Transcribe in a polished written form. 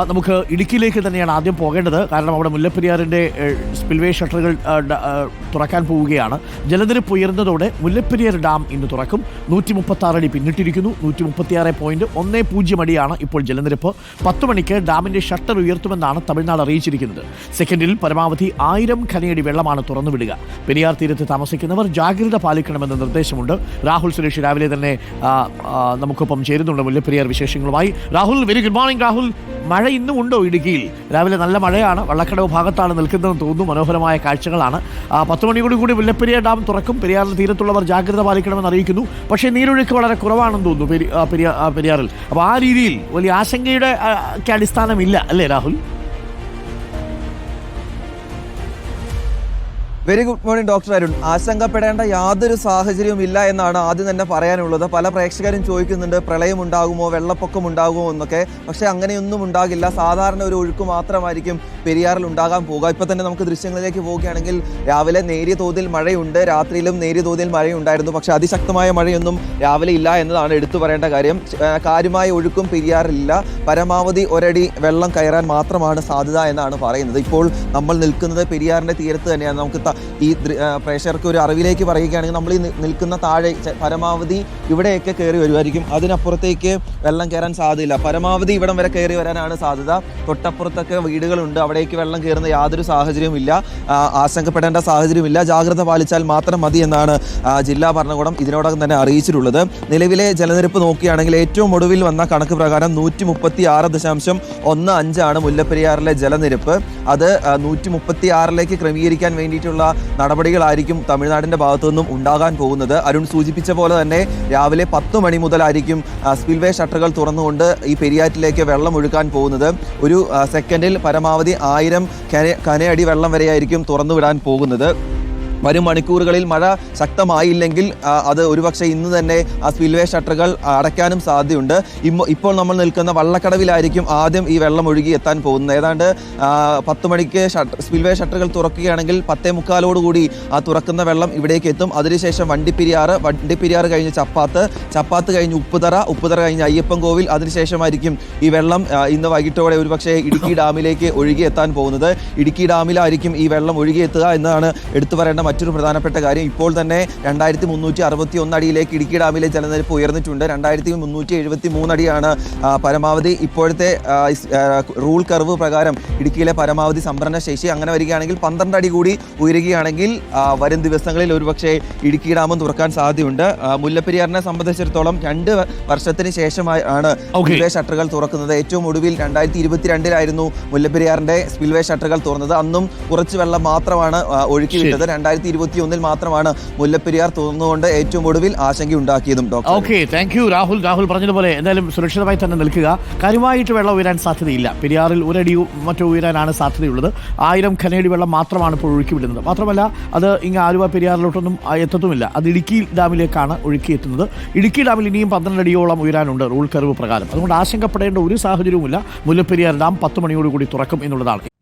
നമുക്ക് ഇടുക്കിയിലേക്ക് തന്നെയാണ് ആദ്യം പോകേണ്ടത്. കാരണം അവിടെ മുല്ലപ്പെരിയാറിൻ്റെ സ്പിൽവേ ഷട്ടറുകൾ തുറക്കാൻ പോവുകയാണ്. ജലനിരപ്പ് ഉയർന്നതോടെ മുല്ലപ്പെരിയാർ ഡാം ഇന്ന് തുറക്കും. 136 അടി പിന്നിട്ടിരിക്കുന്നു. 136.10 അടിയാണ് ഇപ്പോൾ ജലനിരപ്പ്. 10 മണിക്ക് ഡാമിൻ്റെ ഷട്ടർ ഉയർത്തുമെന്നാണ് തമിഴ്നാട് അറിയിച്ചിരിക്കുന്നത്. സെക്കൻഡിൽ പരമാവധി 1000 ഘനയടി വെള്ളമാണ് തുറന്നുവിടുക. പെരിയാർ തീരത്ത് താമസിക്കുന്നവർ ജാഗ്രത പാലിക്കണമെന്ന നിർദ്ദേശമുണ്ട്. രാഹുൽ സുരേഷ് രാവിലെ തന്നെ നമുക്കൊപ്പം ചേരുന്നുണ്ട് മുല്ലപ്പെരിയാർ വിശേഷങ്ങളുമായി. Rahul, very good morning. Rahul, മഴ ഇന്നും ഉണ്ടോ ഇടുക്കിയിൽ? രാവിലെ നല്ല മഴയാണ്. വള്ളക്കടവ് ഭാഗത്താണ് നിൽക്കുന്നതെന്ന് തോന്നുന്നു. മനോഹരമായ കാഴ്ചകളാണ്. 10 മണിയോടുകൂടി മുല്ലപ്പെരിയാർ ഡാം തുറക്കും. പെരിയാറിന് തീരത്തുള്ളവർ ജാഗ്രത പാലിക്കണമെന്ന് അറിയിക്കുന്നു. പക്ഷേ നീരൊഴുക്ക് വളരെ കുറവാണെന്ന് തോന്നുന്നു പെരിയാറിൽ. അപ്പോൾ ആ രീതിയിൽ വലിയ ആശങ്കയുടെ അടിസ്ഥാനമില്ല അല്ലേ Rahul? Very good morning doctor Arun. ആശങ്കപ്പെടേണ്ട യാതൊരു സാഹചര്യവും ഇല്ല എന്നാണ് ആദ്യം തന്നെ പറയാനുള്ളത്. പല പ്രേക്ഷകരും ചോദിക്കുന്നുണ്ട് പ്രളയം ഉണ്ടാകുമോ, വെള്ളപ്പൊക്കം ഉണ്ടാകുമോ എന്നൊക്കെ. പക്ഷേ അങ്ങനെയൊന്നും ഉണ്ടാകില്ല. സാധാരണ ഒരു ഒഴുക്ക് മാത്രമായിരിക്കും പെരിയാറിൽ ഉണ്ടാകാൻ പോകുക. ഇപ്പോൾ തന്നെ നമുക്ക് ദൃശ്യങ്ങളിലേക്ക് പോവുകയാണെങ്കിൽ രാവിലെ നേരിയ തോതിൽ മഴയുണ്ട്, രാത്രിയിലും നേരിയ തോതിൽ മഴയുണ്ടായിരുന്നു. പക്ഷേ അതിശക്തമായ മഴയൊന്നും രാവിലെ ഇല്ല എന്നതാണ് എടുത്തു പറയേണ്ട കാര്യം. കാര്യമായ ഒഴുക്കും പെരിയാറിലില്ല. പരമാവധി ഒരടി വെള്ളം കയറാൻ മാത്രമാണ് സാധ്യത എന്നാണ് പറയുന്നത്. ഇപ്പോൾ നമ്മൾ നിൽക്കുന്നത് പെരിയാറിൻ്റെ തീരത്ത് തന്നെയാണ്. നമുക്ക് ഈ പ്രേക്ഷകർക്ക് ഒരു അറിവിലേക്ക് പറയുകയാണെങ്കിൽ നമ്മൾ ഈ നിൽക്കുന്ന താഴെ പരമാവധി ഇവിടെയൊക്കെ കയറി വരുമായിരിക്കും. അതിനപ്പുറത്തേക്ക് വെള്ളം കയറാൻ സാധ്യതയില്ല. പരമാവധി ഇവിടം വരെ കയറി വരാനാണ് സാധ്യത. തൊട്ടപ്പുറത്തൊക്കെ വീടുകളുണ്ട്, അവിടേക്ക് വെള്ളം കയറുന്ന യാതൊരു സാഹചര്യവുമില്ല. ആശങ്കപ്പെടേണ്ട സാഹചര്യമില്ല. ജാഗ്രത പാലിച്ചാൽ മാത്രം മതി എന്നാണ് ജില്ലാ ഭരണകൂടം ഇതിനോടകം തന്നെ അറിയിച്ചിട്ടുള്ളത്. നിലവിലെ ജലനിരപ്പ് നോക്കുകയാണെങ്കിൽ ഏറ്റവും ഒടുവിൽ വന്ന കണക്ക് പ്രകാരം 136.15 മുല്ലപ്പെരിയാറിലെ ജലനിരപ്പ്. അത് 136 ക്രമീകരിക്കാൻ വേണ്ടിയിട്ടുള്ള നടപടികളായിരിക്കും തമിഴ്നാടിൻ്റെ ഭാഗത്തു നിന്നും ഉണ്ടാകാൻ പോകുന്നത്. അരുൺ സൂചിപ്പിച്ച പോലെ തന്നെ രാവിലെ 10 മണി മുതലായിരിക്കും സ്പിൽവേ ഷട്ടറുകൾ തുറന്നുകൊണ്ട് ഈ പെരിയാറ്റിലേക്ക് വെള്ളം ഒഴുക്കാൻ പോകുന്നത്. ഒരു സെക്കൻഡിൽ പരമാവധി 1000 ഘനയടി വെള്ളം വരെയായിരിക്കും തുറന്നുവിടാൻ പോകുന്നത്. വരും മണിക്കൂറുകളിൽ മഴ ശക്തമായില്ലെങ്കിൽ അത് ഒരുപക്ഷെ ഇന്ന് തന്നെ ആ സ്പിൽവേ ഷട്ടറുകൾ അടയ്ക്കാനും സാധ്യതയുണ്ട്. ഇപ്പോൾ നമ്മൾ നിൽക്കുന്ന വള്ളക്കടവിലായിരിക്കും ആദ്യം ഈ വെള്ളം ഒഴുകി എത്താൻ പോകുന്നത്. ഏതാണ്ട് 10 മണിക്ക് സ്പിൽവേ ഷട്ടറുകൾ തുറക്കുകയാണെങ്കിൽ 10:45 ആ തുറക്കുന്ന വെള്ളം ഇവിടേക്ക് എത്തും. അതിനുശേഷം വണ്ടിപ്പെരിയാർ കഴിഞ്ഞ് ചപ്പാത്ത് കഴിഞ്ഞ് ഉപ്പുതറ കഴിഞ്ഞ് അയ്യപ്പൻകോവിൽ, അതിനുശേഷമായിരിക്കും ഈ വെള്ളം ഇന്ന് വൈകിട്ടോടെ ഒരുപക്ഷെ ഇടുക്കി ഡാമിലേക്ക് ഒഴുകി എത്താൻ പോകുന്നത്. ഇടുക്കി ഡാമിലായിരിക്കും ഈ വെള്ളം ഒഴുകി എത്തുക എന്നതാണ് എടുത്തു പറയേണ്ട മറ്റൊരു പ്രധാനപ്പെട്ട കാര്യം. ഇപ്പോൾ തന്നെ 2361 അടിയിലേക്ക് ഇടുക്കി ഡാമിലെ ജലനിരപ്പ് ഉയർന്നിട്ടുണ്ട്. 2373 അടിയാണ് പരമാവധി ഇപ്പോഴത്തെ റൂൾ കർവ് പ്രകാരം ഇടുക്കിയിലെ പരമാവധി സംഭരണ ശേഷി. അങ്ങനെ വരികയാണെങ്കിൽ 12 അടി കൂടി ഉയരുകയാണെങ്കിൽ വരും ദിവസങ്ങളിൽ ഒരുപക്ഷെ ഇടുക്കി ഡാമും തുറക്കാൻ സാധ്യതയുണ്ട്. മുല്ലപ്പെരിയാറിനെ സംബന്ധിച്ചിടത്തോളം 2 വർഷത്തിന് ശേഷമാണ് സ്പിൽവേ ഷട്ടറുകൾ തുറക്കുന്നത്. ഏറ്റവും ഒടുവിൽ 2022 മുല്ലപ്പെരിയാറിന്റെ സ്പിൽവേ ഷട്ടറുകൾ തുറന്നത്. അന്നും കുറച്ച് വെള്ളം മാത്രമാണ് ഒഴുക്കിവിട്ടത്. 2021 മാത്രമാണ് മുല്ലപ്പെരിയാർ തുറന്നുകൊണ്ട് ഏറ്റവും ഒടുവിൽ ആശങ്കയുണ്ടാക്കിയതും. Okay, thank you Rahul. Rahul പറഞ്ഞതുപോലെ എന്തായാലും സുരക്ഷിതമായി തന്നെ നിൽക്കുക. കാര്യമായിട്ട് വെള്ളം ഉയരാൻ സാധ്യതയില്ല. പെരിയാറിൽ ഒരടി മറ്റോ ഉയരാനാണ് സാധ്യതയുള്ളത്. 1000 ഘനയടി വെള്ളം മാത്രമാണ് ഇപ്പോൾ ഒഴുക്കി വിടുന്നത്. മാത്രമല്ല അത് ഇങ്ങ് ആലുവ പെരിയാറിലോട്ടൊന്നും എത്തത്തുമില്ല. അത് ഇടുക്കി ഡാമിലേക്കാണ് ഒഴുക്കിയെത്തുന്നത്. ഇടുക്കി ഡാമിൽ ഇനിയും 12 അടിയോളം ഉയരാനുണ്ട് റൂൾ കർവ് പ്രകാരം. അതുകൊണ്ട് ആശങ്കപ്പെടേണ്ട ഒരു സാഹചര്യവുമില്ല. മുല്ലപ്പെരിയാർ ഡാം 10 മണിയോടുകൂടി തുറക്കും എന്നുള്ളതാണ്.